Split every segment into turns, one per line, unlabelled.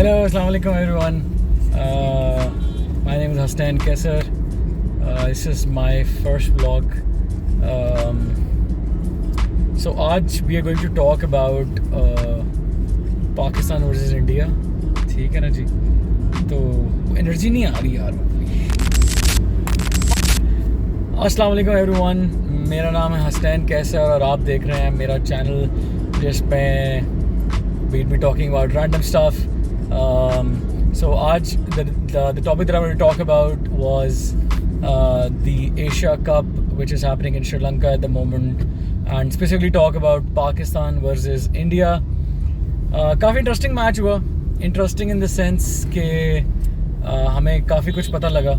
Hello, Assalamu alaikum everyone. My name is Hasnain Kaisar. This is my first vlog. So आज we are going to talk about Pakistan versus India. ठीक है ना जी? तो energy नहीं आ रही यार. अस्सलाम वालेकुम एवरीवन. मेरा नाम है हसनैन कैसर और आप देख रहे हैं मेरा चैनल जिसमें we'll be talking about random stuff. So आज the topic that I want to talk about was the Asia Cup which is happening in Sri Lanka at the moment, and specifically talk about Pakistan versus India. काफ़ी interesting match हुआ. Interesting in the sense कि हमें काफ़ी कुछ पता लगा.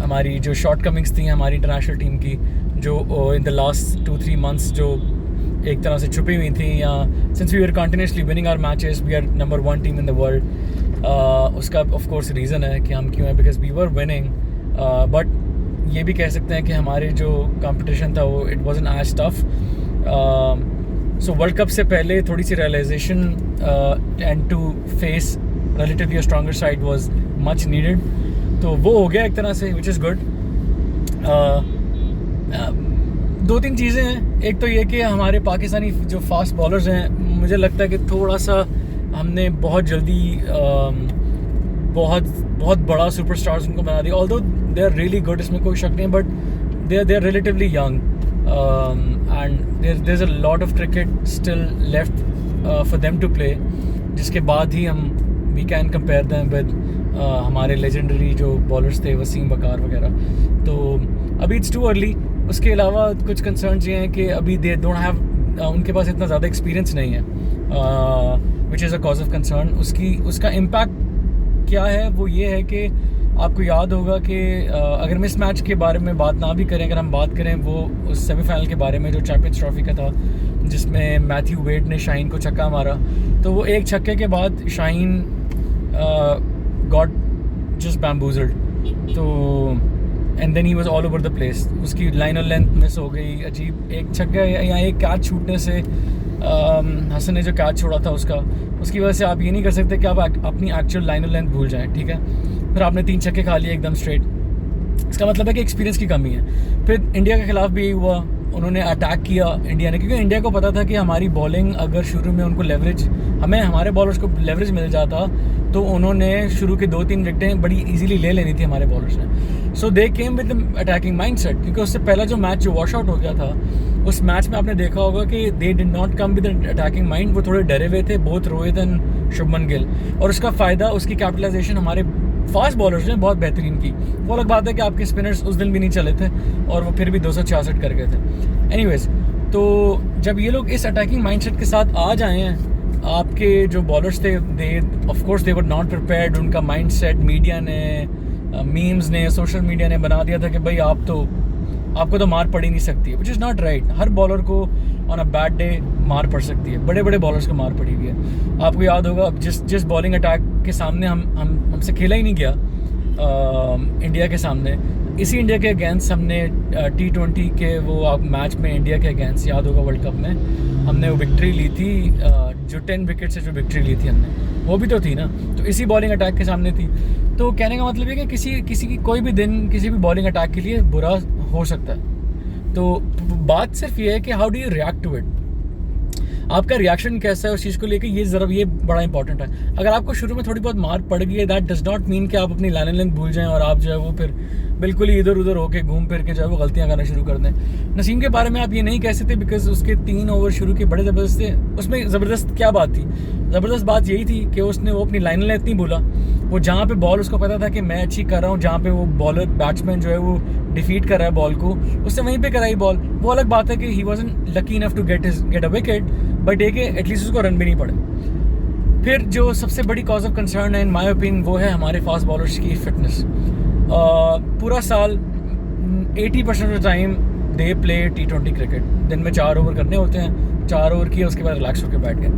हमारी जो शॉर्ट कमिंग्स थी हमारी इंटरनेशनल टीम की, जो इन द लास्ट 2-3 मंथ्स जो एक तरह से छुपी हुई थी, या since we are continuously winning our matches, we are number 1 team in the world. उसका ऑफ कोर्स रीज़न है कि हम क्यों हैं, because we were winning. But ये भी कह सकते हैं कि हमारे जो कंपटीशन था वो it wasn't as tough. So world cup से पहले थोड़ी सी realization and to face relatively a stronger side was much needed. तो वो हो गया एक तरह से, विच इज़ गुड. 2-3 चीज़ें हैं. एक तो ये कि हमारे पाकिस्तानी जो फास्ट बॉलर्स हैं, मुझे लगता है कि थोड़ा सा हमने बहुत जल्दी बहुत बड़ा सुपरस्टार्स उनको बना दिया. Although they are really good, इसमें कोई शक नहीं है, but they are relatively young and there is a lot of cricket still left for them to play, जिसके बाद ही हम we can compare them with हमारे लेजेंडरी जो बॉलर्स थे, वसीम वकार वगैरह. तो अभी इट्स टू अर्ली. उसके अलावा कुछ कंसर्न्स ये हैं कि अभी दे डोंट हैव, उनके पास इतना ज़्यादा एक्सपीरियंस नहीं है, which is a cause of concern. उसका इम्पैक्ट क्या है वो ये है कि आपको याद होगा कि अगर हम इस मैच के बारे में बात ना भी करें, अगर हम बात करें वो उस सेमीफाइनल के बारे में जो चैंपियंस ट्रॉफी का था, जिसमें मैथ्यू वेड ने शाहीन को छक्का मारा. तो वो एक छक्के के बाद शाहीन गॉट जस्ट बैम्बूजल्ड. तो and then he was all over the place. उसकी लाइन और लेंथ मिस हो गई. अजीब एक छक्का या एक कैच छूटने से, हसन ने जो कैच छोड़ा था उसकी वजह से आप ये नहीं कर सकते कि आप अपनी एक्चुअल लाइन और लेंथ भूल जाएं. ठीक है, फिर आपने 3 छक्के खा लिए एकदम स्ट्रेट. इसका मतलब है कि एक्सपीरियंस की कमी है. फिर इंडिया के खिलाफ भी यही हुआ. उन्होंने अटैक किया इंडिया ने, क्योंकि इंडिया को पता था कि हमारी बॉलिंग अगर शुरू में उनको हमारे बॉलर्स को लेवरेज मिल जाता तो उन्होंने शुरू के 2-3 विकेटें बड़ी इजीली ले लेनी थी हमारे बॉलर्स ने. सो दे केम विद अटैकिंग माइंडसेट, क्योंकि उससे पहला जो मैच जो वॉश आउट हो गया था, उस मैच में आपने देखा होगा कि they did not come with attacking mind. वो थोड़े डरे हुए थे, बोथ रोहित एंड शुभमन गिल. और उसका फ़ायदा, उसकी कैपिटलाइजेशन हमारे फास्ट बॉलर्स ने बहुत बेहतरीन की. वो अलग बात है कि आपके स्पिनर्स उस दिन भी नहीं चले थे और वो फिर भी 266 कर गए थे. एनीवेज, तो जब ये लोग इस अटैकिंग माइंडसेट के साथ आ जाए हैं, आपके जो बॉलर्स थे they of course they were not prepared. उनका माइंडसेट मीडिया ने, मीम्स ने, सोशल मीडिया ने बना दिया था कि भाई आपको तो मार पड़ ही नहीं सकती है, which is not right. Her bowler को ऑन अ बैड डे मार पड़ सकती है. बड़े बड़े बॉलर्स को मार पड़ी हुई है. आपको याद होगा जिस बॉलिंग अटैक के सामने हमसे खेला ही नहीं गया इंडिया के सामने. इसी इंडिया के अगेंस्ट हमने T20 के वो मैच में इंडिया के अगेंस्ट, याद होगा वर्ल्ड कप में, हमने वो विक्ट्री ली थी. जो 10 विकेट से जो विक्ट्री ली थी हमने, वो भी तो थी ना. तो इसी बॉलिंग अटैक के सामने थी. तो कहने का मतलब है कि किसी की कोई भी दिन किसी भी बॉलिंग अटैक के लिए बुरा हो सकता है. तो बात सिर्फ ये है कि how do you react to it. आपका रिएक्शन कैसा है उस चीज़ को लेकर, ये बड़ा इंपॉर्टेंट है. अगर आपको शुरू में थोड़ी बहुत मार पड़ गई है, दैट डज नॉट मीन कि आप अपनी लाइन लेंथ भूल जाएं और आप जो है वो फिर बिल्कुल ही इधर उधर होके घूम फिर के जो है वो गलतियां करना शुरू कर दें. नसीम के बारे में आप ये नहीं कह सकते, बिकॉज उसके 3 ओवर शुरू के बड़े ज़बरदस्त थे. उसमें ज़बरदस्त क्या बात थी? ज़बरदस्त बात यही थी कि वो अपनी लाइन लेंथ नहीं भूला. वो जहाँ पे बॉल उसको पता था कि मैं अच्छी कर रहा हूँ, जहाँ पे वो बैट्समैन जो है वो डिफीट कर रहा है बॉल को, उससे वहीं पे कराई बॉल. वो अलग बात है कि he wasn't lucky enough to get a wicket, but एक एटलीस्ट उसको रन भी नहीं पड़े. फिर जो सबसे बड़ी कॉज ऑफ कंसर्न है इन माय ओपिनियन, वो है हमारे फास्ट बॉलर्स की फिटनेस. पूरा साल 80% of time they play T20 cricket. दिन में 4 ओवर करने होते हैं, 4 ओवर किए, उसके बाद रिलैक्स होकर बैठ गए.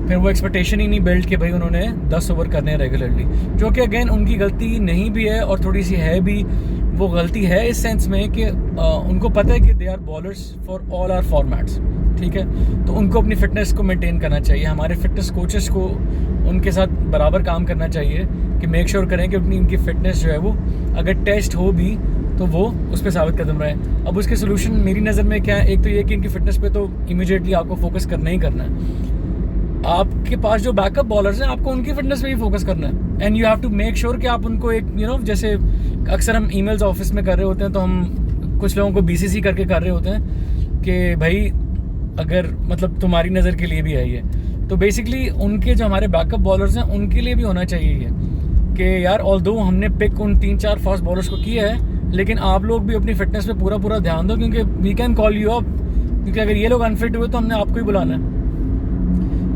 फिर वो एक्सपेक्टेशन ही नहीं बिल्ड कि भाई उन्होंने 10 ओवर करने हैं रेगुलरली, जो कि अगेन उनकी गलती नहीं भी है और थोड़ी सी है भी. वो गलती है इस सेंस में कि उनको पता है कि they are bowlers for all are formats, ठीक है। तो उनको अपनी फ़िटनेस को मेंटेन करना चाहिए, हमारे फिटनेस कोचेस को उनके साथ बराबर काम करना चाहिए कि मेक श्योर करें कि अपनी इनकी फ़िटनेस जो है वो अगर टेस्ट हो भी तो वो उस पर साबित कदम रहे। अब उसके सोल्यूशन मेरी नज़र में क्या है, एक तो ये कि इनकी फ़िटनेस पे तो इमीडिएटली आपको फोकस करना ही करना है। आपके पास जो बैकअप बॉलर्स हैं आपको उनकी फिटनेस पे ही फोकस करना है, and you have to make sure कि आप उनको एक जैसे अक्सर हम ईमेल्स ऑफिस में कर रहे होते हैं, तो हम कुछ लोगों को बीसीसी करके कर रहे होते हैं कि भाई अगर मतलब तुम्हारी नज़र के लिए भी है ये, तो बेसिकली उनके जो हमारे बैकअप बॉलर्स हैं उनके लिए भी होना चाहिए ये कि यार ऑल्दो हमने पिक उन 3-4 फास्ट बॉलर्स को किया है, लेकिन आप लोग भी अपनी फिटनेस पे पूरा ध्यान दो, क्योंकि we can call you up, क्योंकि अगर ये लोग अनफिट हुए तो हमने आपको ही बुलाना है।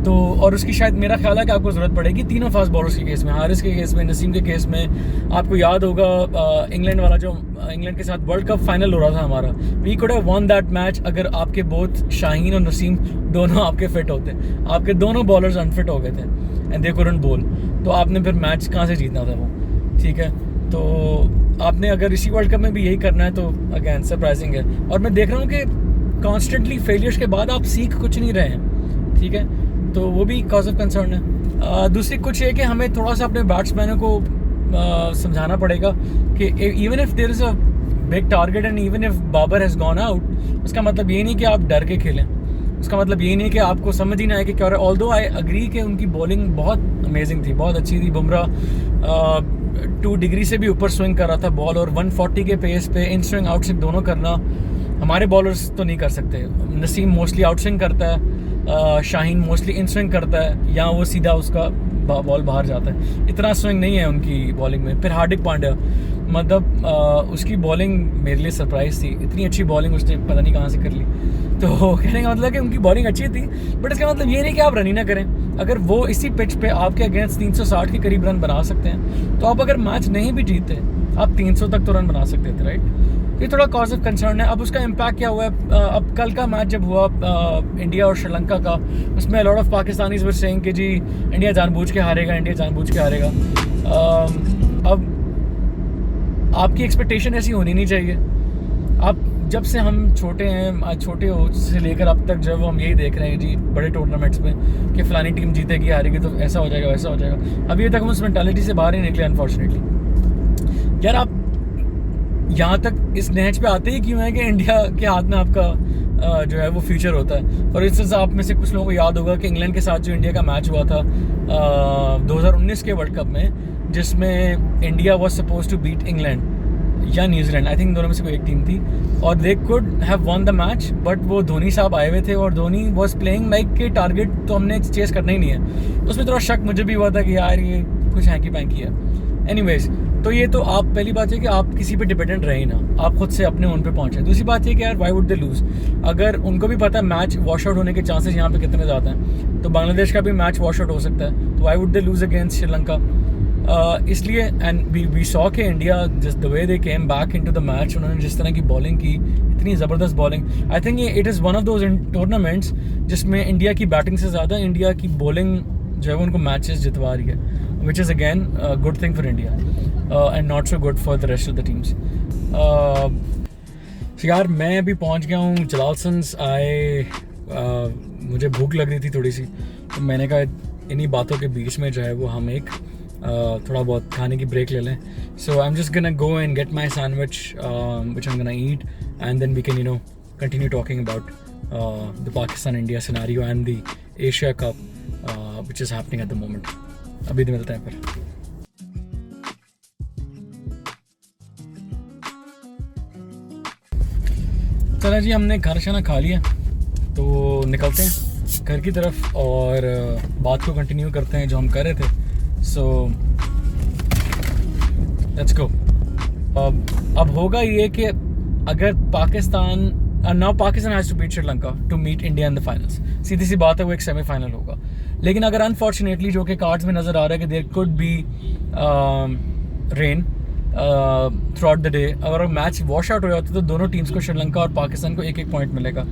तो और उसकी शायद मेरा ख्याल है कि आपको ज़रूरत पड़ेगी तीनों फास्ट बॉलर्स के केस में, हारिस के केस में, नसीम के केस में। आपको याद होगा इंग्लैंड वाला जो इंग्लैंड के साथ वर्ल्ड कप फाइनल हो रहा था हमारा, we could have won that match अगर आपके बोथ शाहीन और नसीम दोनों आपके फिट होते। आपके दोनों बॉलर्स अनफिट हो गए थे एंड दे कुडंट बॉल, तो आपने फिर मैच कहाँ से जीतना था वो, ठीक है। तो आपने अगर इसी वर्ल्ड कप में भी यही करना है तो अगेन सरप्राइजिंग है। और मैं देख रहा हूँ कि कॉन्स्टेंटली फेलियर्स के बाद आप सीख कुछ नहीं रहे हैं, ठीक है, तो वो भी कॉज ऑफ कंसर्न है। दूसरी कुछ है कि हमें थोड़ा सा अपने बैट्समैनों को समझाना पड़ेगा कि even if there is a big target and even if Babar has gone out, उसका मतलब ये नहीं कि आप डर के खेलें, उसका मतलब ये नहीं कि आपको समझ ही ना आए कि क्या हो रहा है। ऑल्दो आई अग्री कि उनकी बॉलिंग बहुत अमेजिंग थी, बहुत अच्छी थी। बुमराह 2 डिग्री से भी ऊपर स्विंग कर रहा था बॉल, और 140 के पेस पे इन स्विंग आउट स्विंग दोनों करना हमारे बॉलर्स तो नहीं कर सकते। नसीम मोस्टली आउट स्विंग करता है, शाहीन मोस्टली इन स्विंग करता है, या वो सीधा उसका बॉल बाहर जाता है, इतना स्विंग नहीं है उनकी बॉलिंग में। फिर हार्दिक पांड्या, मतलब उसकी बॉलिंग मेरे लिए सरप्राइज थी, इतनी अच्छी बॉलिंग उसने पता नहीं कहाँ से कर ली। तो कहने का मतलब कि उनकी बॉलिंग अच्छी थी, बट इसका मतलब ये नहीं कि आप रन ही ना करें। अगर वो इसी पिच पे आपके अगेंस्ट 360 के करीब रन बना सकते हैं, तो आप अगर मैच नहीं भी जीते आप 300 तक तो रन बना सकते थे, राइट। ये थोड़ा कॉज ऑफ कंसर्न है। अब उसका इम्पैक्ट क्या हुआ है, अब कल का मैच जब हुआ इंडिया और श्रीलंका का, उसमें lot of Pakistanis were saying कि जी इंडिया जानबूझ के हारेगा, इंडिया जानबूझ के हारेगा। अब आपकी एक्सपेक्टेशन ऐसी होनी नहीं चाहिए। आप जब से हम छोटे हैं, छोटे हो से लेकर अब तक जब हम यही देख रहे हैं जी बड़े टूर्नामेंट्स में कि फ़लानी टीम जीतेगी, हारेगी, तो ऐसा हो जाएगा वैसा हो जाएगा। अभी तक हम उस मेंटालिटी से बाहर ही निकले अनफॉर्चुनेटली। यार आप यहाँ तक इस नहज पे आते ही क्यों है कि इंडिया के हाथ में आपका जो है वो फ्यूचर होता है। और इस आप में से कुछ लोगों को याद होगा कि इंग्लैंड के साथ जो इंडिया का मैच हुआ था 2019 के वर्ल्ड कप में, जिसमें India was suppose to beat England या न्यूजीलैंड, आई थिंक दोनों में से कोई एक टीम थी, और they could have won the match, but वो धोनी साहब आए हुए थे और धोनी वाज प्लेइंग लाइक के टारगेट तो हमने चेस करना ही नहीं है। उसमें थोड़ा शक मुझे भी हुआ था कि यार ये कुछ हैंकी पैंकी है। एनीवेज, तो ये तो आप पहली बात है कि आप किसी पे डिपेंडेंट रहे ना, आप खुद से अपने उन पे पहुंचे। दूसरी बात है कि यार वाई वुड दे लूज़, अगर उनको भी पता है मैच वॉश आउट होने के चांसेस यहाँ पे कितने ज़्यादा हैं, तो बांग्लादेश का भी मैच वॉश आउट हो सकता है, तो why would they lose against Sri Lanka. इसलिए एंड वी सॉ के India just the way they came back into the match, उन्होंने जिस तरह की बॉलिंग की, इतनी ज़बरदस्त बॉलिंग। आई थिंक ये it is one of those tournaments जिसमें इंडिया की बैटिंग से ज़्यादा इंडिया की बॉलिंग जो है वो उनको मैचेस जितवा रही है, which is again good thing for India and not so good for the rest of the teams. यार मैं अभी पहुंच गया हूँ जलालसन्स आए, मुझे भूख लग रही थी थोड़ी सी, तो मैंने कहा इन्हीं बातों के बीच में जो है वो हम एक थोड़ा बहुत खाने की ब्रेक ले लें। So I am just gonna go and get my sandwich which I am gonna eat, and then we can continue talking about the Pakistan India scenario and the Asia cup which is happening at the moment. अभी तो मिलते हैं फिर। चला जी, हमने खाना शाना खा लिया, तो निकलते हैं घर की तरफ और बात को कंटिन्यू करते हैं जो हम कर रहे थे। So let's go. अब होगा ये कि अगर Pakistan now Pakistan has to beat Sri Lanka to meet India in the finals, सीधी सी बात है वो एक सेमीफाइनल होगा। लेकिन अगर अनफॉर्चुनेटली जो कि कार्ड्स में नज़र आ रहा है कि there could be rain throughout the day, अगर मैच वॉश आउट हो जाता तो दोनों टीम्स को, श्रीलंका और पाकिस्तान को, एक एक पॉइंट मिलेगा।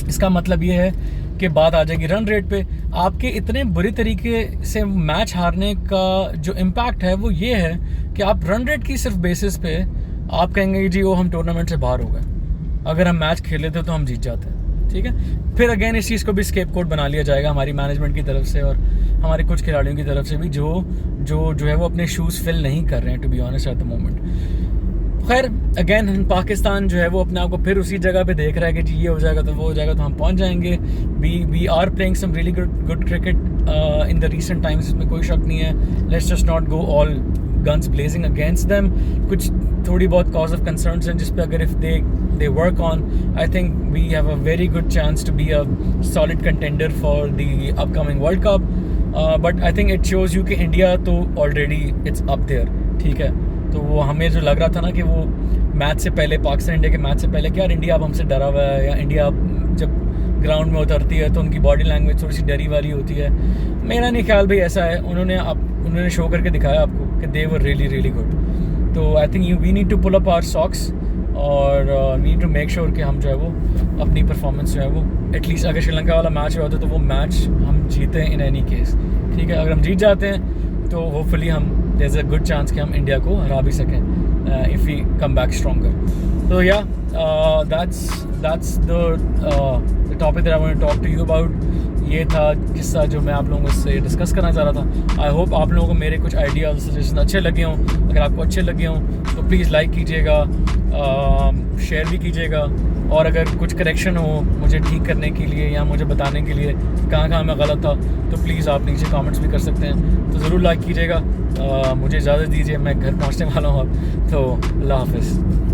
इसका मतलब ये है कि बात आ जाएगी रन रेट पे। आपके इतने बुरी तरीके से मैच हारने का जो इम्पैक्ट है वो ये है कि आप रन रेट की सिर्फ बेसिस पे आप कहेंगे कि जी वो हम टूर्नामेंट से बाहर हो गए, अगर हम मैच खेले थे तो हम जीत जाते हैं, ठीक है। फिर अगेन इस चीज़ को भी स्केप कोड बना लिया जाएगा हमारी मैनेजमेंट की तरफ से और हमारे कुछ खिलाड़ियों की तरफ से भी, जो है वो अपने शूज़ फिल नहीं कर रहे हैं, to be honest at the moment. खैर अगेन पाकिस्तान जो है वो अपने आप को फिर उसी जगह पे देख रहा है कि जी ये हो जाएगा तो वो हो जाएगा तो हम पहुंच जाएंगे। We are playing some really good cricket in the recent times, इसमें कोई शक नहीं है। Let's just not go all guns blazing against them. कुछ थोड़ी बहुत cause of concerns हैं जिस पे अगर if they work on, I think we have a very good chance to be a solid contender for the upcoming World Cup. But I think it shows you कि India तो already it's up there, ठीक है। तो वो हमें जो लग रहा था ना कि वो मैच से पहले, पाकिस्तान इंडिया के मैच से पहले कि यार इंडिया अब हमसे डरा हुआ है, या इंडिया जब ग्राउंड में उतरती है तो उनकी बॉडी लैंग्वेज थोड़ी सी डरी वाली होती है। मेरा नहीं ख्याल भाई ऐसा है, उन्होंने शो करके दिखाया आपको कि दे वर रियली गुड। तो I think we need to pull up our socks और नीड टू मेक श्योर कि हम जो है वो अपनी परफॉर्मेंस जो है वो एटलीस्ट, अगर श्रीलंका वाला मैच हुआ तो वो मैच हम जीते इन एनी केस, ठीक है। अगर हम जीत जाते हैं तो होपफुली हम there is a good chance कि हम इंडिया को हरा भी सकें if we come back stronger. तो या that's the topic that I want to talk to you about. ये था किस्सा जो मैं आप लोगों से डिस्कस करना चाह रहा था। आई होप आप लोगों को मेरे कुछ आइडियाज सजेशन अच्छे लगे हों। अगर आपको अच्छे लगे हों तो प्लीज़ लाइक कीजिएगा, शेयर भी कीजिएगा, और अगर कुछ करेक्शन हो मुझे ठीक करने के लिए या मुझे बताने के लिए कहाँ मैं गलत था तो प्लीज़ आप नीचे कमेंट्स भी कर सकते हैं। तो ज़रूर लाइक कीजिएगा। मुझे इजाज़त दीजिए, मैं घर पहुँचने वाला हूँ अब, तो अल्लाह हाफ़िज़।